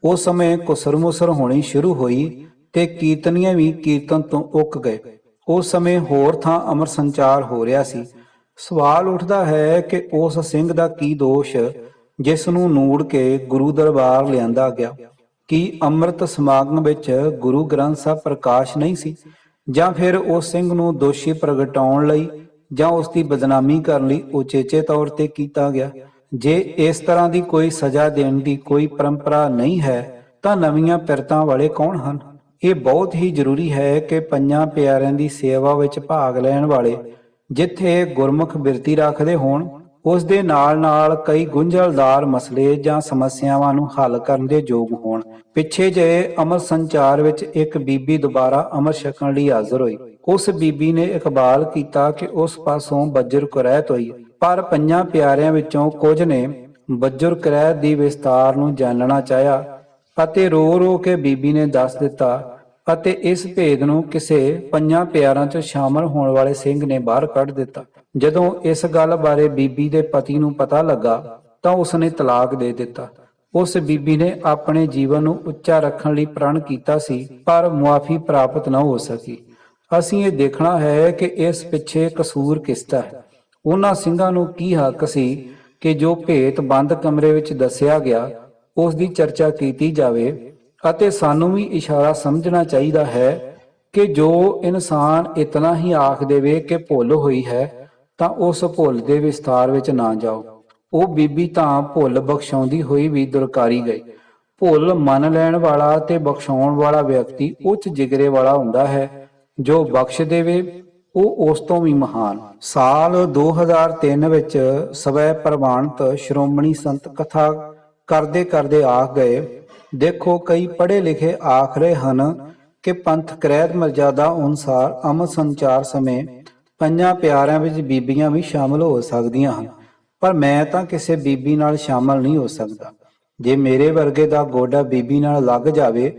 ਉਸ ਸਮੇਂ ਕੁਸਰ-ਮੁਸਰ ਹੋਣੀ ਸ਼ੁਰੂ ਹੋਈ ਤੇ ਕੀਰਤਨੀਏ ਵੀ ਕੀਰਤਨ ਤੋਂ ਉੱਕ ਗਏ। ਉਸ ਸਮੇਂ ਹੋਰ ਥਾਂ ਅਮਰ ਸੰਚਾਰ ਹੋ ਰਿਹਾ ਸੀ। ਸਵਾਲ ਉੱਠਦਾ ਹੈ ਕਿ ਉਸ ਸਿੰਘ ਦਾ ਕੀ ਦੋਸ਼ ਜਿਸ ਨੂੰ ਨੂੜ ਕੇ ਗੁਰੂ ਦਰਬਾਰ ਲਿਆਂਦਾ ਗਿਆ? ਕੀ ਅੰਮ੍ਰਿਤ ਸਮਾਗਮ ਵਿੱਚ ਗੁਰੂ ਗ੍ਰੰਥ ਸਾਹਿਬ ਪ੍ਰਕਾਸ਼ ਨਹੀਂ ਸੀ, ਜਾਂ ਫਿਰ ਉਸ ਸਿੰਘ ਨੂੰ ਦੋਸ਼ੀ ਪ੍ਰਗਟਾਉਣ ਲਈ ਜਾਂ ਉਸ ਦੀ ਬਦਨਾਮੀ ਕਰਨ ਲਈ ਉਚੇਚੇ ਤੌਰ ਤੇ ਕੀਤਾ ਗਿਆ? ਜੇ ਇਸ ਤਰ੍ਹਾਂ ਦੀ ਕੋਈ ਸਜ਼ਾ ਦੇਣ ਦੀ ਕੋਈ ਪਰੰਪਰਾ ਨਹੀਂ ਹੈ ਤਾਂ ਨਵੀਆਂ ਪਿਰਤਾਂ ਵਾਲੇ ਕੌਣ ਹਨ? ਇਹ ਬਹੁਤ ਹੀ ਜ਼ਰੂਰੀ ਹੈ ਕਿ ਪੰਜਾਂ ਪਿਆਰਿਆਂ ਦੀ ਸੇਵਾ ਵਿੱਚ ਭਾਗ ਲੈਣ ਵਾਲੇ ਜਿੱਥੇ ਗੁਰਮੁਖ ਬਿਰਤੀ ਰੱਖਦੇ ਹੋਣ, ਉਸ ਦੇ ਨਾਲ ਕਈ ਗੁੰਝਲਦਾਰ ਮਸਲੇ ਜਾਂ ਸਮੱਸਿਆਵਾਂ ਨੂੰ ਹੱਲ ਕਰਨ ਦੇ ਯੋਗ ਹੋਣ। ਪਿੱਛੇ ਜਿਹੇ ਅੰਮ੍ਰਿਤ ਸੰਚਾਰ ਵਿੱਚ ਇੱਕ ਬੀਬੀ ਦੁਬਾਰਾ ਅੰਮ੍ਰਿਤ ਛਕਣ ਲਈ ਹਾਜ਼ਰ ਹੋਈ। ਉਸ ਬੀਬੀ ਨੇ ਇਕਬਾਲ ਕੀਤਾ ਕਿ ਉਸ ਪਾਸੋਂ ਬੱਜਰ ਕੁਰੈਤ ਹੋਈ, ਪਰ ਪੰਜਾਂ ਪਿਆਰਿਆਂ ਵਿੱਚੋਂ ਕੁਝ ਨੇ ਬੱਜਰ ਕੁਰੈਤ ਦੀ ਵਿਸਤਾਰ ਨੂੰ ਜਾਣਨਾ ਚਾਹਿਆ ਅਤੇ ਰੋ ਕੇ ਬੀਬੀ ਨੇ ਦੱਸ ਦਿੱਤਾ ਅਤੇ ਇਸ ਭੇਦ ਨੂੰ ਕਿਸੇ ਪੰਜਾਂ ਪਿਆਰਾਂ 'ਚ ਸ਼ਾਮਲ ਹੋਣ ਵਾਲੇ ਸਿੰਘ ਨੇ ਬਾਹਰ ਕੱਢ ਦਿੱਤਾ। ਜਦੋਂ ਇਸ ਗੱਲ ਬਾਰੇ ਬੀਬੀ ਦੇ ਪਤੀ ਨੂੰ ਪਤਾ ਲੱਗਾ ਤਾਂ ਉਸਨੇ ਤਲਾਕ ਦੇ ਦਿੱਤਾ। ਉਸ ਬੀਬੀ ਨੇ ਆਪਣੇ ਜੀਵਨ ਨੂੰ ਉੱਚਾ ਰੱਖਣ ਲਈ ਪ੍ਰਣ ਕੀਤਾ ਸੀ, ਪਰ ਮੁਆਫੀ ਪ੍ਰਾਪਤ ਨਾ ਹੋ ਸਕੀ। ਅਸੀਂ ਇਹ ਦੇਖਣਾ ਹੈ ਕਿ ਇਸ ਪਿੱਛੇ ਕਸੂਰ ਕਿਸਦਾ ਹੈ। ਉਹਨਾਂ ਸਿੰਘਾਂ ਨੂੰ ਕੀ ਹੱਕ ਸੀ ਕਿ ਜੋ ਭੇਤ ਬੰਦ ਕਮਰੇ ਵਿੱਚ ਦੱਸਿਆ ਗਿਆ ਉਸ ਦੀ ਚਰਚਾ ਕੀਤੀ ਜਾਵੇ, ਅਤੇ ਸਾਨੂੰ ਵੀ ਇਸ਼ਾਰਾ ਸਮਝਣਾ ਚਾਹੀਦਾ ਹੈ ਕਿ ਜੋ ਇਨਸਾਨ ਇਤਨਾ ਹੀ ਆਖ ਦੇਵੇ ਕਿ ਭੁੱਲ ਹੋਈ ਹੈ ਤਾਂ ਉਸ ਭੁੱਲ ਦੇ ਵਿਸਤਾਰ ਵਿੱਚ ਨਾ ਜਾਓ। ਉਹ ਬੀਬੀ ਤਾਂ ਭੁੱਲ ਬਖਸ਼ਾਉਂਦੀ ਹੋਈ ਵੀ ਦੁਰਕਾਰੀ ਗਈ। ਭੁੱਲ ਮੰਨ ਲੈਣ ਵਾਲਾ ਤੇ ਬਖਸ਼ਾਉਣ ਵਾਲਾ ਵਿਅਕਤੀ ਉੱਚ ਜਿਗਰੇ ਵਾਲਾ ਹੁੰਦਾ ਹੈ। ਜੋ ਬਖਸ਼ ਦੇਵੇ ਉਹ ਉਸ ਤੋਂ ਵੀ ਮਹਾਨ। ਸਾਲ 2003 ਵਿੱਚ ਸਵੈ ਪ੍ਰਵਾਨਿਤ ਸ਼੍ਰੋਮਣੀ ਸੰਤ ਕਥਾ ਕਰਦੇ ਆਖ ਗਏ, ਦੇਖੋ ਕਈ ਪੜ੍ਹੇ ਲਿਖੇ ਆਖ ਰਹੇ ਹਨ ਕਿ ਪੰਥ ਕ੍ਰੈਤ ਮਰਜ਼ਾਦਾ ਅਨੁਸਾਰ ਅੰਮ੍ਰਿਤ ਸੰਚਾਰ ਸਮੇਂ ਪੰਜਾਂ ਪਿਆਰਿਆਂ ਵਿੱਚ ਬੀਬੀਆਂ ਵੀ ਸ਼ਾਮਲ ਹੋ ਸਕਦੀਆਂ ਹਨ, ਪਰ ਮੈਂ ਤਾਂ ਕਿਸੇ ਬੀਬੀ ਨਾਲ ਸ਼ਾਮਲ ਨਹੀਂ ਹੋ ਸਕਦਾ। ਜੇ ਮੇਰੇ ਵਰਗੇ ਦਾ ਗੋਡਾ ਬੀਬੀ ਨਾਲ ਲੱਗ ਜਾਵੇ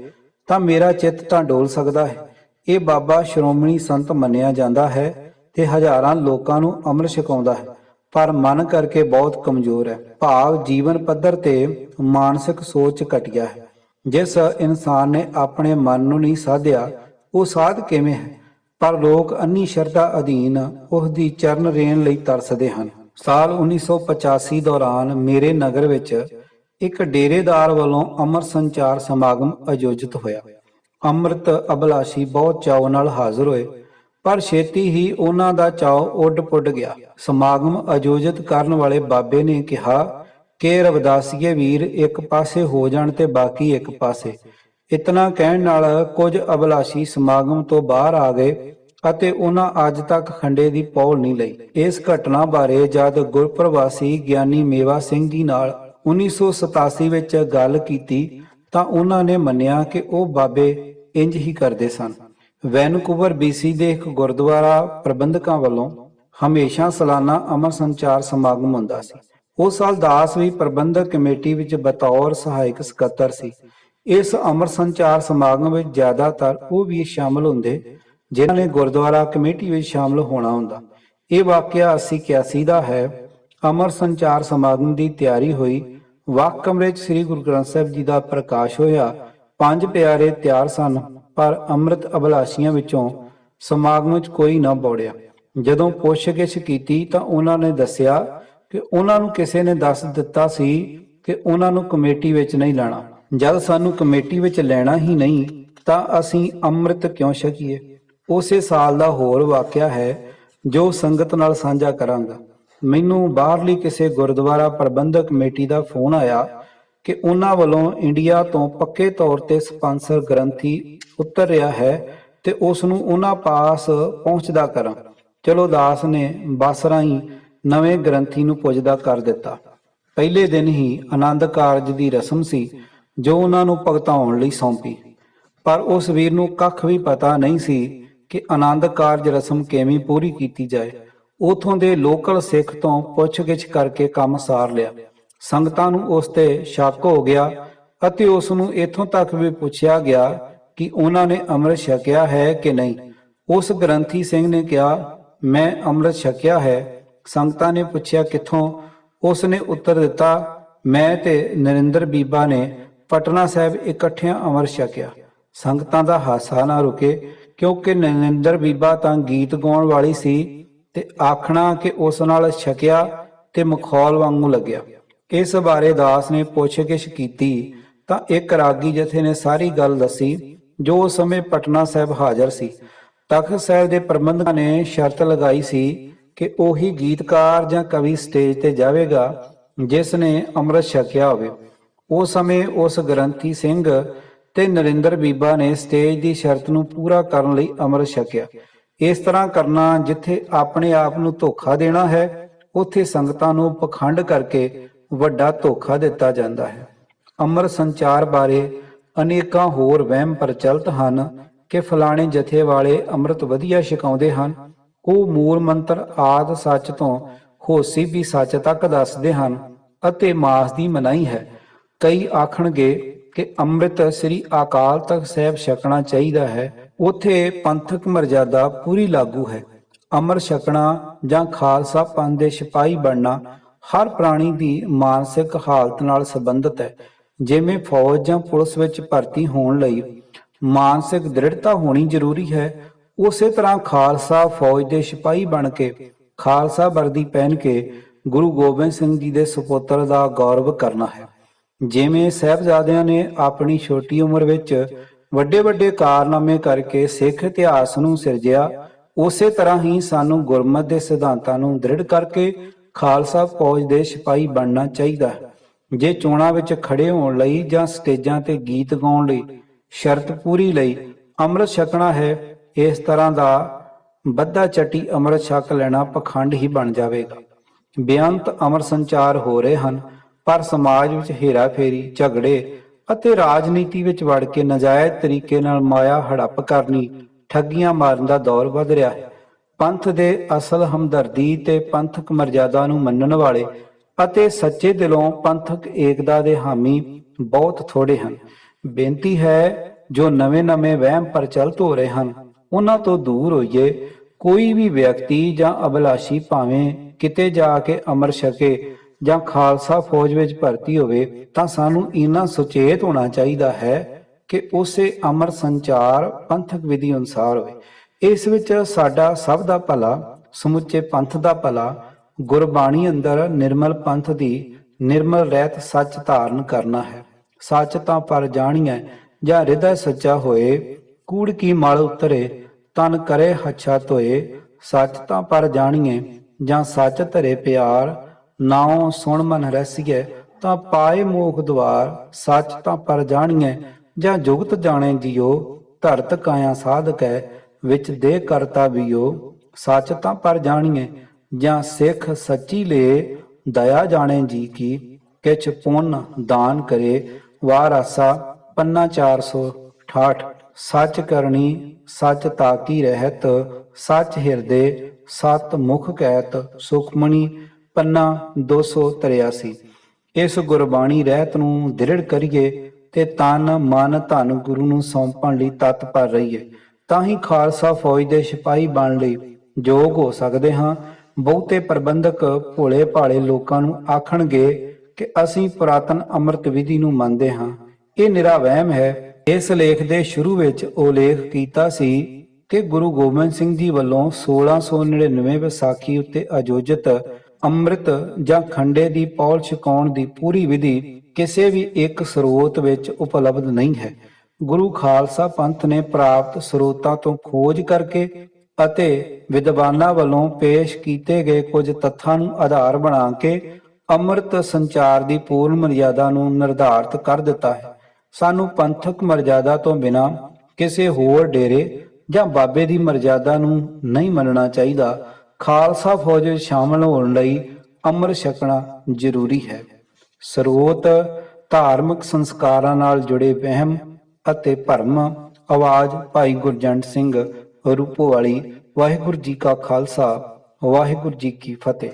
ਤਾਂ ਮੇਰਾ ਚਿੱਤ ਤਾਂ ਡੋਲ ਸਕਦਾ ਹੈ। ਇਹ ਬਾਬਾ ਸ਼੍ਰੋਮਣੀ ਸੰਤ ਮੰਨਿਆ ਜਾਂਦਾ ਹੈ ਤੇ ਹਜ਼ਾਰਾਂ ਲੋਕਾਂ ਨੂੰ ਅੰਮ੍ਰਿਤ ਛਕਾਉਂਦਾ ਹੈ, ਪਰ ਮਨ ਕਰਕੇ ਬਹੁਤ ਕਮਜ਼ੋਰ ਹੈ। ਭਾਵ ਜੀਵਨ ਪੱਧਰ ਤੇ ਮਾਨਸਿਕ ਸੋਚ ਘਟੀਆ ਹੈ। ਜਿਸ ਇਨਸਾਨ ਨੇ ਆਪਣੇ ਮਨ ਨੂੰ ਨਹੀਂ ਸਾਧਿਆ ਉਹ ਸਾਧ ਕਿਵੇਂ ਹੈ? ਪਰ ਲੋਕ ਅੰਨੀ ਸ਼ਰਧਾ ਅਧੀਨ ਉਸ ਦੀ ਚਰਨ ਰੇਣ ਲਈ ਤਰਸਦੇ ਹਨ। ਸਾਲ 1985 ਦੌਰਾਨ ਮੇਰੇ ਨਗਰ ਵਿੱਚ ਇੱਕ ਡੇਰੇਦਾਰ ਵੱਲੋਂ ਅੰਮ੍ਰਿਤ ਸੰਚਾਰ ਸਮਾਗਮ ਆਯੋਜਿਤ ਹੋਇਆ। ਅੰਮ੍ਰਿਤ ਅਭਿਲਾਸ਼ੀ ਬਹੁਤ ਚਾਅ ਨਾਲ ਹਾਜ਼ਰ ਹੋਏ, ਪਰ ਛੇਤੀ ਹੀ ਉਹਨਾਂ ਦਾ ਚਾਅ ਉੱਡ ਪੁੱਡ ਗਿਆ। ਸਮਾਗਮ ਆਯੋਜਿਤ ਕਰਨ ਵਾਲੇ ਬਾਬੇ ਨੇ ਕਿਹਾ ਕਿ ਰਵਿਦਾਸੀਏ ਵੀਰ ਇੱਕ ਪਾਸੇ ਹੋ ਜਾਣ ਤੇ ਬਾਕੀ ਇੱਕ ਪਾਸੇ। ਇਤਨਾ ਕਹਿਣ ਨਾਲ ਕੁਝ ਅਭਿਲਾਸ਼ੀ ਸਮਾਗਮ ਤੋਂ ਬਾਹਰ ਆ ਗਏ ਅਤੇ ਉਹਨਾਂ ਅੱਜ ਤੱਕ ਖੰਡੇ ਦੀ ਪੌਲ ਨਹੀਂ ਲਈ। ਇਸ ਘਟਨਾ ਬਾਰੇ ਜਦ ਗੁਰਪ੍ਰਵਾਸੀ ਗਿਆਨੀ ਮੇਵਾ ਸਿੰਘ ਜੀ ਨਾਲ 1987 ਵਿੱਚ ਗੱਲ ਕੀਤੀ ਤਾਂ ਉਹਨਾਂ ਨੇ ਮੰਨਿਆ ਕਿ ਉਹ ਬਾਬੇ ਇੰਜ ਹੀ ਕਰਦੇ ਸਨ। ਵੈਨਕੂਵਰ BC ਦੇ ਇੱਕ ਗੁਰਦੁਆਰਾ ਪ੍ਰਬੰਧਕਾਂ ਵੱਲੋਂ ਹਮੇਸ਼ਾ ਸਾਲਾਨਾ ਅੰਮ੍ਰਿਤ ਸੰਚਾਰ ਸਮਾਗਮ ਹੁੰਦਾ ਸੀ। ਉਸ ਸਾਲ ਦਾਸ ਵੀ ਪ੍ਰਬੰਧਕ ਕਮੇਟੀ ਵਿੱਚ ਬਤੌਰ ਸਹਾਇਕ ਸਕੱਤਰ ਸੀ। ਇਸ ਅੰਮ੍ਰਿਤ ਸੰਚਾਰ ਸਮਾਗਮ ਵਿੱਚ ਜ਼ਿਆਦਾਤਰ ਉਹ ਵੀ ਸ਼ਾਮਲ ਹੁੰਦੇ ਜਿਨ੍ਹਾਂ ਨੇ ਗੁਰਦੁਆਰਾ ਕਮੇਟੀ ਵਿੱਚ ਸ਼ਾਮਲ ਹੋਣਾ ਹੁੰਦਾ। ਇਹ ਵਾਕਿਆ 80-81 ਦਾ ਹੈ। ਅੰਮ੍ਰਿਤ ਸੰਚਾਰ ਸਮਾਗਮ ਦੀ ਤਿਆਰੀ ਹੋਈ। ਵੱਖ ਕਮਰੇ 'ਚ ਸ੍ਰੀ ਗੁਰੂ ਗ੍ਰੰਥ ਸਾਹਿਬ ਜੀ ਦਾ ਪ੍ਰਕਾਸ਼ ਹੋਇਆ। ਪੰਜ ਪਿਆਰੇ ਤਿਆਰ ਸਨ, ਪਰ ਅੰਮ੍ਰਿਤ ਅਭਿਲਾਸ਼ੀਆਂ ਵਿੱਚੋਂ ਸਮਾਗਮ 'ਚ ਕੋਈ ਨਾ ਬੋੜਿਆ। ਜਦੋਂ ਪੁੱਛ-ਗਿੱਛ ਕੀਤੀ ਤਾਂ ਉਹਨਾਂ ਨੇ ਦੱਸਿਆ ਕਿ ਉਹਨਾਂ ਨੂੰ ਕਿਸੇ ਨੇ ਦੱਸ ਦਿੱਤਾ ਸੀ ਕਿ ਉਹਨਾਂ ਨੂੰ ਕਮੇਟੀ ਵਿੱਚ ਨਹੀਂ ਲੈਣਾ। ਜਦ ਸਾਨੂੰ ਕਮੇਟੀ ਵਿੱਚ ਲੈਣਾ ਹੀ ਨਹੀਂ ਤਾਂ ਅਸੀਂ ਅੰਮ੍ਰਿਤ ਕਿਉਂ ਛਕੀਏ? ਉਸੇ ਸਾਲ ਦਾ ਹੋਰ ਵਾਕਿਆ ਹੈ ਜੋ ਸੰਗਤ ਨਾਲ ਸਾਂਝਾ ਕਰਾਂਗਾ। ਮੈਨੂੰ ਬਾਹਰਲੀ ਕਿਸੇ ਗੁਰਦੁਆਰਾ ਪ੍ਰਬੰਧਕ ਕਮੇਟੀ ਦਾ ਫੋਨ ਆਇਆ ਕਿ ਉਹਨਾਂ ਵੱਲੋਂ ਇੰਡੀਆ ਤੋਂ ਪੱਕੇ ਤੌਰ ਤੇ ਸਪਾਂਸਰ ਗ੍ਰੰਥੀ ਉਤਰ ਰਿਹਾ ਹੈ ਤੇ ਉਸ ਨੂੰ ਉਹਨਾਂ ਪਾਸ ਪਹੁੰਚਦਾ ਕਰਾਂ। ਚਲੋ ਦਾਸ ਨੇ ਬੱਸ ਰਾਹੀਂ ਨਵੇਂ ਗ੍ਰੰਥੀ ਨੂੰ ਪੁੱਜਦਾ ਕਰ ਦਿੱਤਾ। ਪਹਿਲੇ ਦਿਨ ਹੀ ਆਨੰਦ ਕਾਰਜ ਦੀ ਰਸਮ ਸੀ ਜੋ ਉਹਨਾਂ ਨੂੰ ਭੁਗਤਾਉਣ ਲਈ ਸੌਂਪੀ, ਪਰ ਉਸ ਵੀਰ ਨੂੰ ਕੱਖ ਵੀ ਪਤਾ ਨਹੀਂ ਸੀ ਕਿ ਆਨੰਦ ਕਾਰਜ ਰਸਮ ਕਿਵੇਂ ਪੂਰੀ ਕੀਤੀ ਜਾਏ। ਉਥੋਂ ਦੇ ਲੋਕਲ ਸਿੱਖ ਤੋਂ ਪੁੱਛ-ਗਿੱਛ ਕਰਕੇ ਕੰਮ ਸਾਰ ਲਿਆ। ਸੰਗਤਾਂ ਨੂੰ ਉਸ ਤੇ ਸ਼ੱਕ ਹੋ ਗਿਆ ਅਤੇ ਉਸ ਨੂੰ ਇੱਥੋਂ ਤੱਕ ਵੀ ਪੁੱਛਿਆ ਗਿਆ ਕਿ ਉਹਨਾਂ ਨੇ ਅੰਮ੍ਰਿਤ ਛਕਿਆ ਹੈ ਕਿ ਨਹੀਂ। ਉਸ ਗ੍ਰੰਥੀ ਸਿੰਘ ਨੇ ਕਿਹਾ, ਮੈਂ ਅੰਮ੍ਰਿਤ ਛਕਿਆ ਹੈ। ਸੰਗਤਾਂ ਨੇ ਪੁੱਛਿਆ ਕਿੱਥੋਂ? ਉਸ ਨੇ ਉੱਤਰ ਦਿੱਤਾ, ਮੈਂ ਤੇ ਨਰਿੰਦਰ ਬੀਬਾ ਨੇ ਪਟਨਾ ਸਾਹਿਬ ਇਕੱਠਿਆਂ ਅੰਮ੍ਰਿਤ ਛਕਿਆ। ਸੰਗਤਾਂ ਦਾ ਹਾਸਾ ਨਾ ਰੁਕੇ, ਕਿਉਂਕਿ ਨਰਿੰਦਰ ਬੀਬਾ ਤਾਂ ਗੀਤ ਗਾਉਣ ਵਾਲੀ ਸੀ ਤੇ ਆਖਣਾ ਕਿ ਉਸ ਨਾਲ ਛਕਿਆ ਤੇ ਮਖੌਲ ਵਾਂਗੂ ਲੱਗਿਆ। ਇਸ ਬਾਰੇ ਦਾਸ ਨੇ ਪੁੱਛ-ਗਿੱਛ ਕੀਤੀ ਤਾਂ ਇੱਕ ਰਾਗੀ ਜਥੇ ਨੇ ਸਾਰੀ ਗੱਲ ਦੱਸੀ ਜੋ ਉਸ ਸਮੇਂ ਪਟਨਾ ਸਾਹਿਬ ਹਾਜ਼ਰ ਸੀ। ਤਖਤ ਸਾਹਿਬ ਦੇ ਪ੍ਰਬੰਧਕਾਂ ਨੇ ਸ਼ਰਤ ਲਗਾਈ ਸੀ ਕਿ ਉਹੀ ਗੀਤਕਾਰ ਜਾਂ ਕਵੀ ਸਟੇਜ ਤੇ ਜਾਵੇਗਾ ਜਿਸ ਨੇ ਅੰਮ੍ਰਿਤ ਛਕਿਆ ਹੋਵੇ। ਉਸ ਸਮੇਂ ਉਸ ਗ੍ਰੰਥੀ ਸਿੰਘ ਤੇ ਨਰਿੰਦਰ ਬੀਬਾ ਨੇ ਸਟੇਜ ਦੀ ਸ਼ਰਤ ਨੂੰ ਪੂਰਾ ਕਰਨ ਲਈ ਅੰਮ੍ਰਿਤ ਛਕਿਆ। ਇਸ ਤਰ੍ਹਾਂ ਕਰਨਾ ਜਿੱਥੇ ਆਪਣੇ ਆਪ ਨੂੰ ਧੋਖਾ ਦੇਣਾ ਹੈ, ਉੱਥੇ ਸੰਗਤਾਂ ਨੂੰ ਪਖੰਡ ਕਰਕੇ ਵੱਡਾ ਧੋਖਾ ਦਿੱਤਾ ਜਾਂਦਾ ਹੈ। ਅੰਮ੍ਰਿਤ ਸੰਚਾਰ ਬਾਰੇ ਅਨੇਕਾਂ ਹੋਰ ਵਹਿਮ ਪ੍ਰਚਲਿਤ ਹਨ ਕਿ ਫਲਾਣੇ ਜਥੇ ਵਾਲੇ ਅੰਮ੍ਰਿਤ ਵਧੀਆ ਛਕਾਉਂਦੇ ਹਨ, ਉਹ ਮੂਲ ਮੰਤਰ ਆਦਿ ਸੱਚ ਤੋਂ ਹੋਸੀ ਵੀ ਸੱਚ ਤੱਕ ਦੱਸਦੇ ਹਨ ਅਤੇ ਮਾਸ ਦੀ ਮਨਾਹੀ ਹੈ। ਕਈ ਆਖਣਗੇ ਕਿ ਅੰਮ੍ਰਿਤ ਸ੍ਰੀ ਅਕਾਲ ਤਖਤ ਸਾਹਿਬ ਛਕਣਾ ਚਾਹੀਦਾ ਹੈ, ਉੱਥੇ ਪੰਥਕ ਮਰਜ਼ਾਦਾ ਪੂਰੀ ਲਾਗੂ ਹੈ। ਅੰਮ੍ਰਿਤ ਛਕਣਾ ਜਾਂ ਖਾਲਸਾ ਪੰਥ ਦੇ ਸਿਪਾਹੀ ਬਣਨਾ ਹਰ ਪ੍ਰਾਣੀ ਦੀ ਮਾਨਸਿਕ ਹਾਲਤ ਨਾਲ ਸੰਬੰਧਿਤ ਹੈ। ਜਿਵੇਂ ਫੌਜ ਜਾਂ ਪੁਲਿਸ ਵਿੱਚ ਭਰਤੀ ਹੋਣ ਲਈ ਮਾਨਸਿਕ ਦ੍ਰਿੜਤਾ ਹੋਣੀ ਜ਼ਰੂਰੀ ਹੈ, ਉਸੇ ਤਰ੍ਹਾਂ ਖਾਲਸਾ ਫੌਜ ਦੇ ਸਿਪਾਹੀ ਬਣ ਕੇ ਖਾਲਸਾ ਵਰਦੀ ਪਹਿਨ ਕੇ ਗੁਰੂ ਗੋਬਿੰਦ ਸਿੰਘ ਜੀ ਦੇ ਸੁਪੁੱਤਰ ਦਾ ਗੌਰਵ ਕਰਨਾ ਹੈ। ਜਿਵੇਂ ਸਾਹਿਬਜ਼ਾਦਿਆਂ ਨੇ ਆਪਣੀ ਛੋਟੀ ਉਮਰ ਵਿੱਚ ਵੱਡੇ ਵੱਡੇ ਕਾਰਨਾਮੇ ਕਰਕੇ ਸਿੱਖ ਇਤਿਹਾਸ ਨੂੰ ਸਿਰਜਿਆ, ਉਸੇ ਤਰ੍ਹਾਂ ਹੀ ਸਾਨੂੰ ਗੁਰਮਤਿ ਦੇ ਸਿਧਾਂਤਾਂ ਨੂੰ ਦ੍ਰਿੜ ਕਰਕੇ ਖਾਲਸਾ ਫੌਜ ਦੇ ਸਿਪਾਹੀ ਬਣਨਾ ਚਾਹੀਦਾ ਹੈ। ਜੇ ਚੋਣਾਂ ਵਿੱਚ ਖੜੇ ਹੋਣ ਲਈ ਜਾਂ ਸਟੇਜਾਂ ਤੇ ਗੀਤ ਗਾਉਣ ਲਈ ਸ਼ਰਤ ਪੂਰੀ ਲਈ ਅੰਮ੍ਰਿਤ ਛਕਣਾ ਹੈ, ਇਸ ਤਰ੍ਹਾਂ ਦਾ ਬੱਧਾ ਚੱਟੀ ਅੰਮ੍ਰਿਤ ਛਕ ਲੈਣਾ ਪਖੰਡ ਹੀ ਬਣ ਜਾਵੇਗਾ। ਬੇਅੰਤ ਅੰਮ੍ਰਿਤ ਸੰਚਾਰ ਹੋ ਰਹੇ ਹਨ, ਪਰ ਸਮਾਜ ਵਿੱਚ ਹੇਰਾ ਫੇਰੀ, ਝਗੜੇ ਅਤੇ ਰਾਜਨੀਤੀ ਵਿੱਚ ਵੜ ਕੇ ਨਾਜਾਇਜ਼ ਤਰੀਕੇ ਨਾਲ ਮਾਇਆ ਹੜੱਪ ਕਰਨੀ, ਠੱਗੀਆਂ ਮਾਰਨ ਦਾ ਦੌਰ ਵੱਧ ਰਿਹਾ ਹੈ। ਪੰਥ ਦੇ ਅਸਲ ਹਮਦਰਦੀ ਤੇ ਪੰਥਕ ਮਰਜ਼ਾਦਾ ਨੂੰ ਮੰਨਣ ਵਾਲੇ ਅਤੇ ਸੱਚੇ ਦਿਲੋਂ ਪੰਥਕ ਏਕਤਾ ਦੇ ਹਾਮੀ ਬਹੁਤ ਥੋੜੇ ਹਨ। ਬੇਨਤੀ ਹੈ, ਜੋ ਨਵੇਂ-ਨਵੇਂ ਵਹਿਮ ਪ੍ਰਚਲਿਤ ਹੋ ਰਹੇ ਹਨ, ਉਹਨਾਂ ਤੋਂ ਦੂਰ ਹੋਈਏ। ਕੋਈ ਵੀ ਵਿਅਕਤੀ ਜਾਂ ਅਭਿਲਾਸ਼ੀ ਭਾਵੇਂ ਕਿਤੇ ਜਾ ਕੇ ਅੰਮ੍ਰਿਤ ਛਕੇ ਜਾਂ ਖਾਲਸਾ ਫੌਜ ਵਿੱਚ ਭਰਤੀ ਹੋਵੇ, ਤਾਂ ਸਾਨੂੰ ਇੰਨਾ ਸੁਚੇਤ ਹੋਣਾ ਚਾਹੀਦਾ ਹੈ ਕਿ ਉਸੇ ਅੰਮ੍ਰਿਤ ਸੰਚਾਰ ਪੰਥਕ ਵਿਧੀ ਅਨੁਸਾਰ ਹੋਵੇ। ਇਸ ਵਿੱਚ ਸਾਡਾ ਸਭ ਦਾ ਭਲਾ, ਸਮੁੱਚੇ ਪੰਥ ਦਾ ਭਲਾ, ਗੁਰਬਾਣੀ ਅੰਦਰ ਨਿਰਮਲ ਪੰਥ ਦੀ ਨਿਰਮਲ ਰਹਿਤ ਸੱਚ ਧਾਰਨ ਕਰਨਾ ਹੈ। ਸੱਚ ਤਾਂ ਪਰ ਜਾਣੀਐ ਜਾਂ ਹਿਰਦੈ ਸੱਚਾ ਹੋਏ, ਕੂੜ ਕੀ ਮਲ ਉਤਰੇ ਤਨ ਕਰੇ ਹੱਛਾ ਧੋਏ। ਸੱਚ ਤਾਂ ਪਰ ਜਾਣੀਐ ਜਾਂ ਸੱਚ ਧਰੇ ਪਿਆਰ, ਨਾਉ ਸੁਣ ਮਨ ਰਸੀਐ ਤਾਂ ਪਾਏ ਮੋਖ ਦੁਆਰ। ਸੱਚ ਤਾਂ ਪਰ ਜਾਣੀਐ ਜਾਂ ਜੁਗਤ ਜਾਣੇ ਜੀਓ, ਧਰਤ ਕਾਇਆ ਸਾਧਕੈ ਵਿੱਚ ਦੇ ਕਰਤਾ ਵੀਓ। ਸੱਚ ਤਾਂ ਪਰ ਜਾਣੀਐ ਜਾਂ ਸਿੱਖ ਸੱਚੀ ਲੇ, ਦਇਆ ਜਾਣੇ ਜੀ ਕੀ ਕਿਛ ਪੁੰਨ ਦਾਨ ਕਰੇ। ਵਾਰ ਆਸਾ ਪੰਨਾ 468। ਸੱਚ ਕਰਨੀ ਸੱਚ ਤਾਕੀ ਰਹਿਤ, ਸੱਚ ਹਿਰਦੇ ਸਤ ਮੁਖ ਕਹਿਤ। ਸੁਖਮਣੀ ਪੰਨਾ 283। ਇਸ ਗੁਰਬਾਣੀ ਰਹਿਤ ਨੂੰ ਦ੍ਰਿੜ ਕਰੀਏ ਤੇ ਤਨ ਮਨ ਧਨ ਗੁਰੂ ਨੂੰ ਸੌਂਪਣ ਲਈ ਤਤਪਰ ਰਹੀਏ, ਤਾਂ ਹੀ ਖਾਲਸਾ ਫੌਜ ਦੇ ਸਿਪਾਹੀ ਬਣਨ ਲਈ ਯੋਗ ਹੋ ਸਕਦੇ ਹਾਂ। ਬਹੁਤੇ ਪ੍ਰਬੰਧਕ ਭੋਲੇ ਭਾਲੇ ਲੋਕਾਂ ਨੂੰ ਆਖਣਗੇ ਕਿ ਅਸੀਂ ਪੁਰਾਤਨ ਅੰਮ੍ਰਿਤ ਵਿਧੀ ਨੂੰ ਮੰਨਦੇ ਹਾਂ। ਇਹ ਨਿਰਾ ਵਹਿਮ ਹੈ। ਇਸ ਲੇਖ ਦੇ ਸ਼ੁਰੂ ਵਿੱਚ ਉਲੇਖ ਕੀਤਾ ਸੀ ਕਿ ਗੁਰੂ ਗੋਬਿੰਦ ਸਿੰਘ ਜੀ ਵੱਲੋਂ 1699 ਵਿਸਾਖੀ ਉੱਤੇ ਆਯੋਜਿਤ ਅੰਮ੍ਰਿਤ ਜਾਂ ਖੰਡੇ ਦੀ ਪੌਲ ਛਕਾਉਣ ਦੀ ਪੂਰੀ ਵਿਧੀ ਕਿਸੇ ਵੀ ਇੱਕ ਸਰੋਤ ਵਿੱਚ ਉਪਲਬਧ ਨਹੀਂ ਹੈ। ਗੁਰੂ ਖਾਲਸਾ ਪੰਥ ਨੇ ਪ੍ਰਾਪਤ ਸਰੋਤਾਂ ਤੋਂ ਖੋਜ ਕਰਕੇ ਅਤੇ ਵਿਦਵਾਨਾਂ ਵੱਲੋਂ ਪੇਸ਼ ਕੀਤੇ ਗਏ ਕੁਝ ਤੱਥਾਂ ਨੂੰ ਆਧਾਰ ਬਣਾ ਕੇ ਅੰਮ੍ਰਿਤ ਸੰਚਾਰ ਦੀ ਪੂਰਨ ਮਰਜ਼ਾਦਾ ਨੂੰ ਨਿਰਧਾਰਤ ਕਰ ਦਿੱਤਾ ਹੈ। ਸਾਨੂੰ ਪੰਥਕ ਮਰਜ਼ਾਦਾ ਤੋਂ ਬਿਨਾਂ ਕਿਸੇ ਹੋਰ ਡੇਰੇ ਜਾਂ ਬਾਬੇ ਦੀ ਮਰਜ਼ਾਦਾ ਨੂੰ ਨਹੀਂ ਮੰਨਣਾ ਚਾਹੀਦਾ। ਖਾਲਸਾ ਫੌਜ ਵਿੱਚ ਸ਼ਾਮਲ ਹੋਣ ਲਈ ਅੰਮ੍ਰਿਤ ਛਕਣਾ ਜ਼ਰੂਰੀ ਹੈ। ਸਰੋਤ ਧਾਰਮਿਕ ਸੰਸਕਾਰਾਂ ਨਾਲ ਜੁੜੇ ਵਹਿਮ ਅਤੇ ਭਰਮ। ਆਵਾਜ਼ ਭਾਈ ਗੁਰਜੰਟ ਸਿੰਘ ਰੂਪੋਵਾਲੀ। ਵਾਹਿਗੁਰੂ ਜੀ ਕਾ ਖਾਲਸਾ, ਵਾਹਿਗੁਰੂ ਜੀ ਕੀ ਫਤਿਹ।